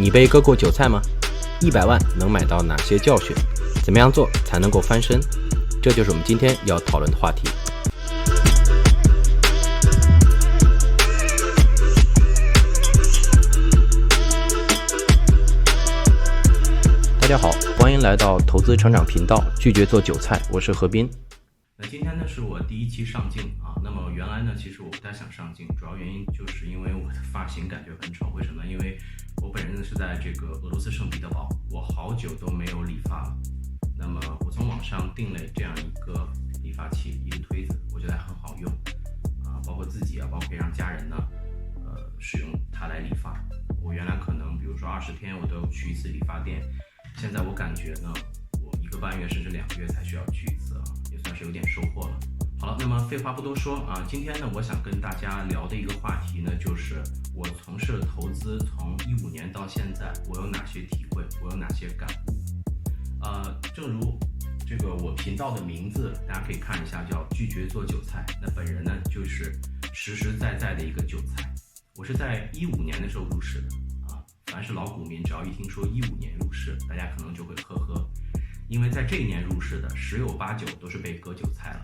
你被割过韭菜吗？100万能买到哪些教训？怎么样做才能够翻身？这就是我们今天要讨论的话题。大家好，欢迎来到投资成长频道，拒绝做韭菜，我是何斌。那今天呢是我第一期上镜啊，那么原来呢其实我不太想上镜，主要原因就是因为我的发型感觉很丑。为什么？因为我本人呢是在这个俄罗斯圣彼得堡，我好久都没有理发了。那么我从网上订了这样一个理发器，一个推子，我觉得很好用啊，包括自己啊，包括可以让家人呢使用它来理发。我原来可能比如说20天我都去一次理发店，现在我感觉呢我1个半月甚至2个月才需要去一次啊，也算是有点收获了。好了，那么废话不多说啊，今天呢我想跟大家聊的一个话题呢，就是我从事投资从15年到现在，我有哪些体会，我有哪些感悟。正如这个我频道的名字大家可以看一下，叫拒绝做韭菜。那本人呢就是实实在在的一个韭菜。我是在15年的时候入市的啊，凡是老股民只要一听说15年入市，大家可能就会呵呵，因为在这一年入市的10有8、9都是被割韭菜了。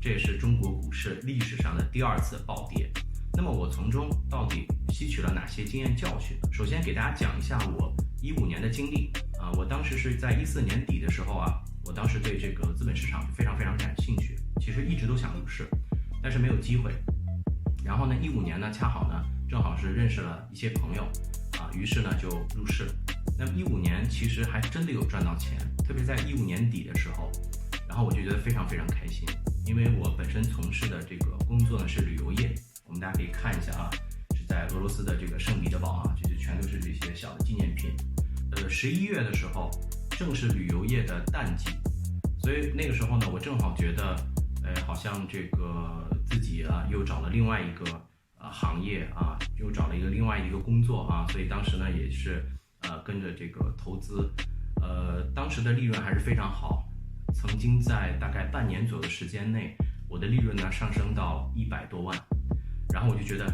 这也是中国股市历史上的第2次暴跌。那么我从中到底吸取了哪些经验教训？首先给大家讲一下我15年的经历啊，我当时是在14年底的时候啊，我当时对这个资本市场非常感兴趣，其实一直都想入市，但是没有机会。然后呢，15年呢，恰好呢，正好是认识了一些朋友啊，于是呢就入市。那么15年其实还真的有赚到钱，特别在15年底的时候，然后我就觉得非常开心，因为我本身从事的这个工作呢是旅游业，我们大家可以看一下啊，是在俄罗斯的这个圣彼得堡啊，这就全都是这些小的纪念品。11月的时候正是旅游业的淡季，所以那个时候呢，我正好觉得，好像这个自己啊又找了另外一个行业啊，又找了另外一个工作啊，所以当时呢也是跟着这个投资，当时的利润还是非常好，曾经在大概半年左右的时间内，我的利润呢上升到100多万，然后我就觉得，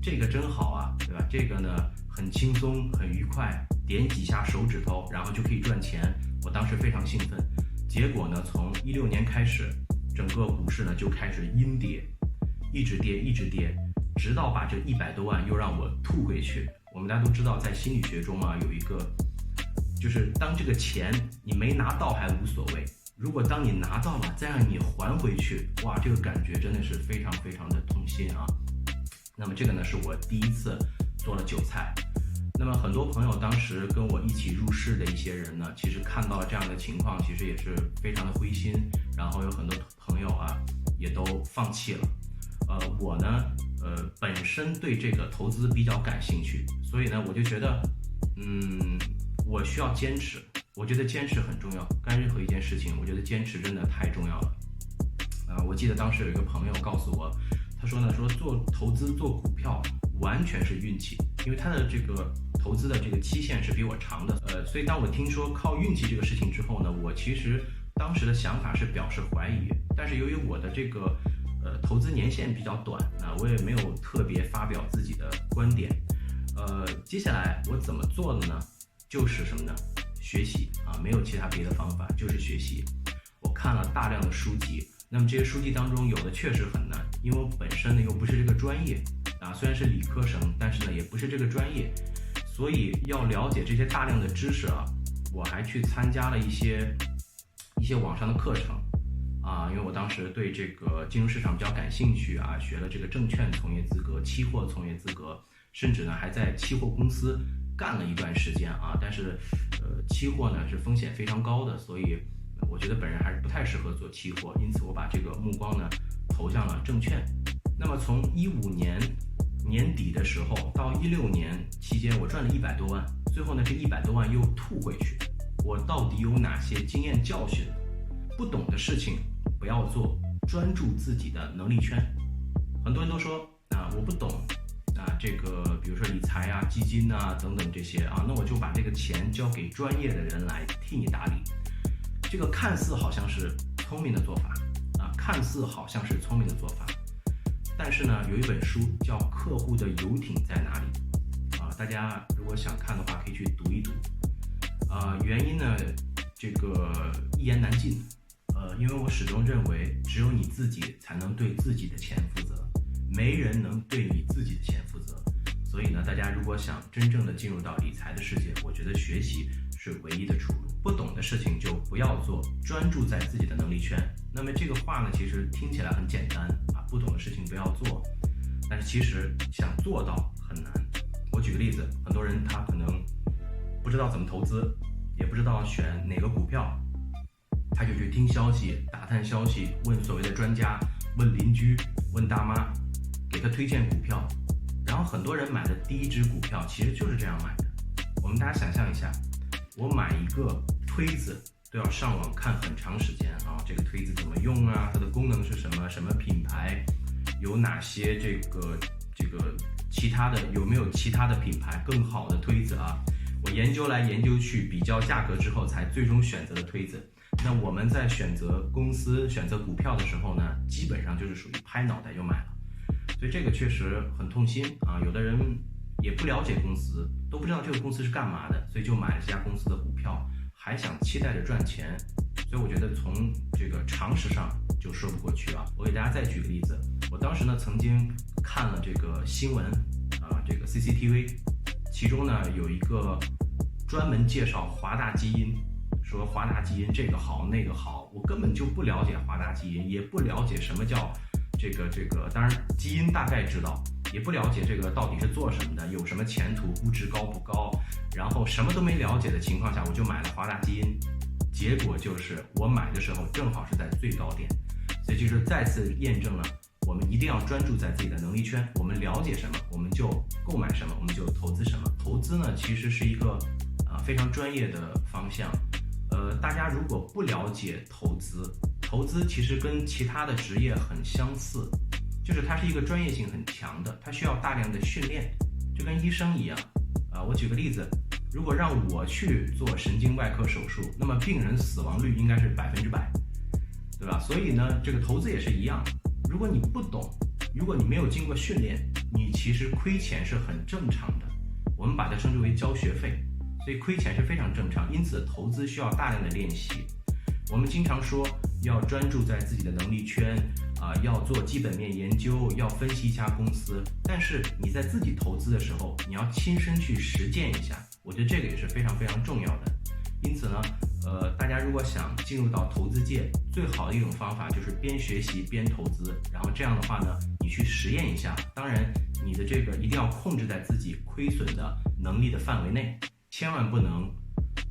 这个真好啊，对吧？这个呢很轻松，很愉快，点几下手指头，然后就可以赚钱。我当时非常兴奋。结果呢，从16年开始，整个股市呢就开始阴跌，一直跌，直到把这100多万又让我吐回去。我们大家都知道，在心理学中啊，有一个，就是当这个钱你没拿到还无所谓，如果当你拿到了再让你还回去，哇，这个感觉真的是非常的痛心啊。那么这个呢是我第一次做了韭菜。那么很多朋友当时跟我一起入市的一些人呢，其实看到了这样的情况，其实也是非常的灰心，然后有很多朋友啊也都放弃了。我呢本身对这个投资比较感兴趣，所以呢我就觉得我需要坚持，我觉得坚持很重要，干任何一件事情我觉得坚持真的太重要了。我记得当时有一个朋友告诉我，他说做投资做股票完全是运气，因为他的这个投资的这个期限是比我长的，所以当我听说靠运气这个事情之后呢，我其实当时的想法是表示怀疑，但是由于我的这个投资年限比较短啊，我也没有特别发表自己的观点。接下来我怎么做的呢？就是什么呢？学习啊，没有其他别的方法，就是学习。我看了大量的书籍，那么这些书籍当中有的确实很难，因为我本身呢又不是这个专业啊，虽然是理科生，但是呢也不是这个专业，所以要了解这些大量的知识啊，我还去参加了一些网上的课程啊，因为我当时对这个金融市场比较感兴趣啊，学了这个证券从业资格、期货从业资格，甚至呢还在期货公司干了一段时间啊，但是期货呢是风险非常高的，所以我觉得本人还是不太适合做期货，因此我把这个目光呢投向了证券。那么从15年年底的时候到16年期间，我赚了100多万，最后呢这100多万又吐回去，我到底有哪些经验教训？不懂的事情不要做，专注自己的能力圈。很多人都说我不懂这个比如说理财啊、基金啊等等这些啊，那我就把这个钱交给专业的人来替你打理。这个看似好像是聪明的做法但是呢有一本书叫《客户的游艇在哪里》大家如果想看的话，可以去读一读。原因呢，这个一言难尽。因为我始终认为，只有你自己才能对自己的钱负责，没人能对你自己的钱负责。所以呢，大家如果想真正的进入到理财的世界，我觉得学习是唯一的出路。不懂的事情就不要做，专注在自己的能力圈。那么这个话呢，其实听起来很简单啊，不懂的事情不要做。但是其实想做到很难。我举个例子，很多人他可能不知道怎么投资，也不知道选哪个股票，他就去听消息、打探消息，问所谓的专家、问邻居、问大妈，给他推荐股票。然后很多人买的第一只股票其实就是这样买的。我们大家想象一下，我买一个推子都要上网看很长时间啊，这个推子怎么用啊？它的功能是什么？什么品牌？有哪些这个其他的？有没有其他的品牌更好的推子啊？我研究来研究去，比较价格之后才最终选择的推子。那我们在选择公司、选择股票的时候呢，基本上就是属于拍脑袋就买了。所以这个确实很痛心啊！有的人也不了解公司，都不知道这个公司是干嘛的，所以就买了这家公司的股票，还想期待着赚钱。所以我觉得从这个常识上就说不过去啊。我给大家再举个例子，我当时呢曾经看了这个新闻啊，这个 CCTV， 其中呢有一个专门介绍华大基因，说华大基因这个好那个好，我根本就不了解华大基因，也不了解什么叫这个，当然基因大概知道，也不了解这个到底是做什么的，有什么前途，估值高不高，然后什么都没了解的情况下，我就买了华大基因，结果就是我买的时候正好是在最高点，所以就是再次验证了我们一定要专注在自己的能力圈，我们了解什么我们就购买什么，我们就投资什么。投资呢其实是一个非常专业的方向，大家如果不了解投资其实跟其他的职业很相似，就是它是一个专业性很强的，它需要大量的训练，就跟医生一样我举个例子，如果让我去做神经外科手术，那么病人死亡率应该是100%，对吧？所以呢，这个投资也是一样，如果你不懂，如果你没有经过训练，你其实亏钱是很正常的，我们把它称之为交学费，所以亏钱是非常正常，因此投资需要大量的练习。我们经常说要专注在自己的能力圈要做基本面研究，要分析一家公司，但是你在自己投资的时候，你要亲身去实践一下，我觉得这个也是非常非常重要的。因此呢，大家如果想进入到投资界，最好的一种方法就是边学习边投资，然后这样的话呢，你去实验一下，当然你的这个一定要控制在自己亏损的能力的范围内，千万不能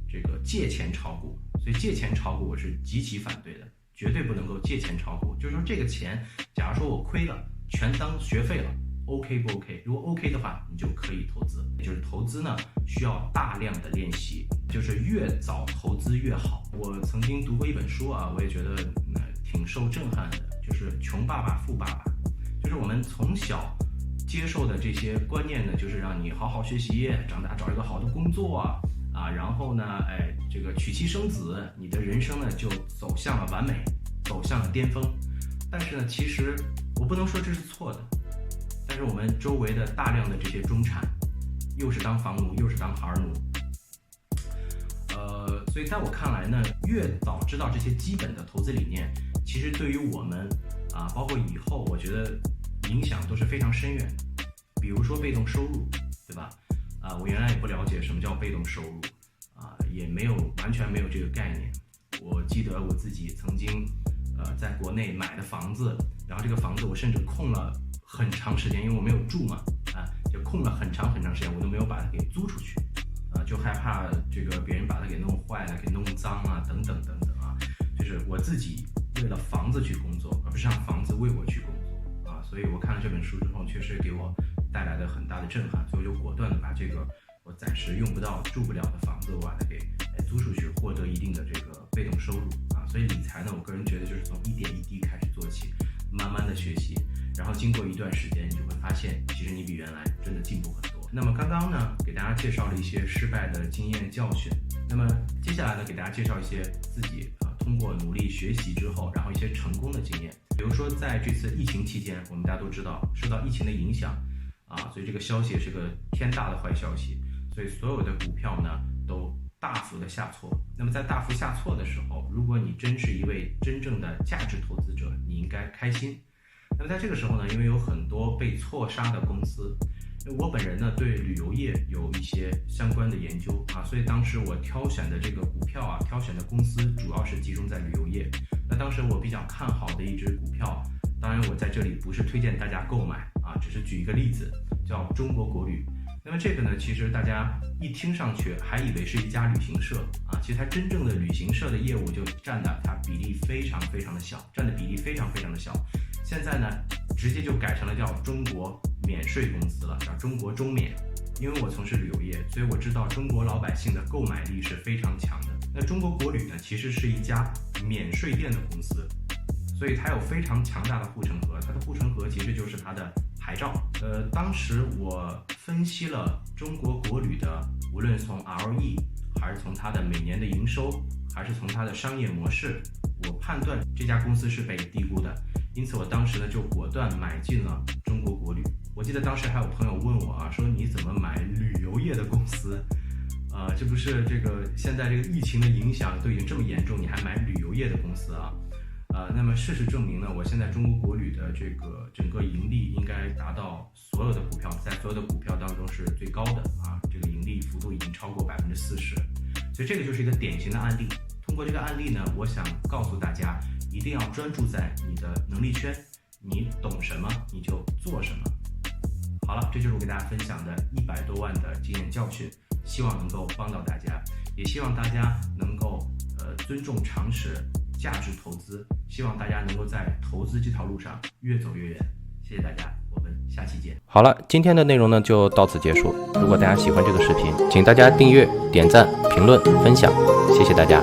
这个借钱炒股。所以借钱炒股我是极其反对的，绝对不能够借钱炒股。就是说这个钱，假如说我亏了，全当学费了 ，OK 不 OK？ 如果 OK 的话，你就可以投资。也就是投资呢，需要大量的练习，就是越早投资越好。我曾经读过一本书我也觉得挺受震撼的，就是《穷爸爸富爸爸》，就是我们从小接受的这些观念呢，就是让你好好学习，长大找一个好的工作然后呢，这个娶妻生子，你的人生呢就走向了完美，走向了巅峰。但是呢，其实我不能说这是错的，但是我们周围的大量的这些中产，又是当房奴，又是当孩奴，所以在我看来呢，越早知道这些基本的投资理念，其实对于我们包括以后，我觉得影响都是非常深远的。比如说被动收入，对吧？我原来也不了解什么叫被动收入也完全没有这个概念。我记得我自己曾经在国内买的房子，然后这个房子我甚至空了很长时间，因为我没有住嘛就空了很长时间，我都没有把它给租出去就害怕这个别人把它给弄坏了，给弄脏等等就是我自己为了房子去工作，而不是让房子为我去工作所以我看了这本书之后，确实给我带来了很大的震撼，所以我就果断的把这个我暂时用不到、住不了的房子，我把它给租出去，获得一定的这个被动收入所以理财呢，我个人觉得就是从一点一滴开始做起，慢慢的学习，然后经过一段时间，你就会发现，其实你比原来真的进步很多。那么刚刚呢，给大家介绍了一些失败的经验教训，那么接下来呢，给大家介绍一些自己通过努力学习之后，然后一些成功的经验。比如说在这次疫情期间，我们大家都知道，受到疫情的影响所以这个消息也是个天大的坏消息，所以所有的股票呢都大幅的下挫。那么在大幅下挫的时候，如果你真是一位真正的价值投资者，你应该开心。那么在这个时候呢，因为有很多被错杀的公司，我本人呢对旅游业有一些相关的研究所以当时我挑选的这个股票挑选的公司主要是集中在旅游业。那当时我比较看好的一只股票，当然我在这里不是推荐大家购买只是举一个例子，叫中国国旅。那么这个呢，其实大家一听上去还以为是一家旅行社其实它真正的旅行社的业务就占的它比例非常非常的小，现在呢直接就改成了叫中国免税公司了，叫中国中免。因为我从事旅游业，所以我知道中国老百姓的购买力是非常强的。那中国国旅呢，其实是一家免税店的公司，所以它有非常强大的护城河，它的护城河其实就是它的牌照。当时我分析了中国国旅的，无论从 ROE 还是从它的每年的营收，还是从它的商业模式，我判断这家公司是被低估的，因此我当时呢就果断买进了中国国旅。我记得当时还有朋友问我说你怎么买旅游业的公司？这不是这个现在这个疫情的影响都已经这么严重，你还买旅游业的公司那么事实证明呢，我现在中国国旅的这个整个盈利应该达到所有的股票，在所有的股票当中是最高的这个盈利幅度已经超过40%，所以这个就是一个典型的案例。通过这个案例呢，我想告诉大家，一定要专注在你的能力圈，你懂什么你就做什么。好了，这就是我给大家分享的100多万的经验教训，希望能够帮到大家，也希望大家能够尊重常识，价值投资，希望大家能够在投资这条路上越走越远。谢谢大家，我们下期见。好了，今天的内容呢就到此结束。如果大家喜欢这个视频，请大家订阅、点赞、评论、分享，谢谢大家。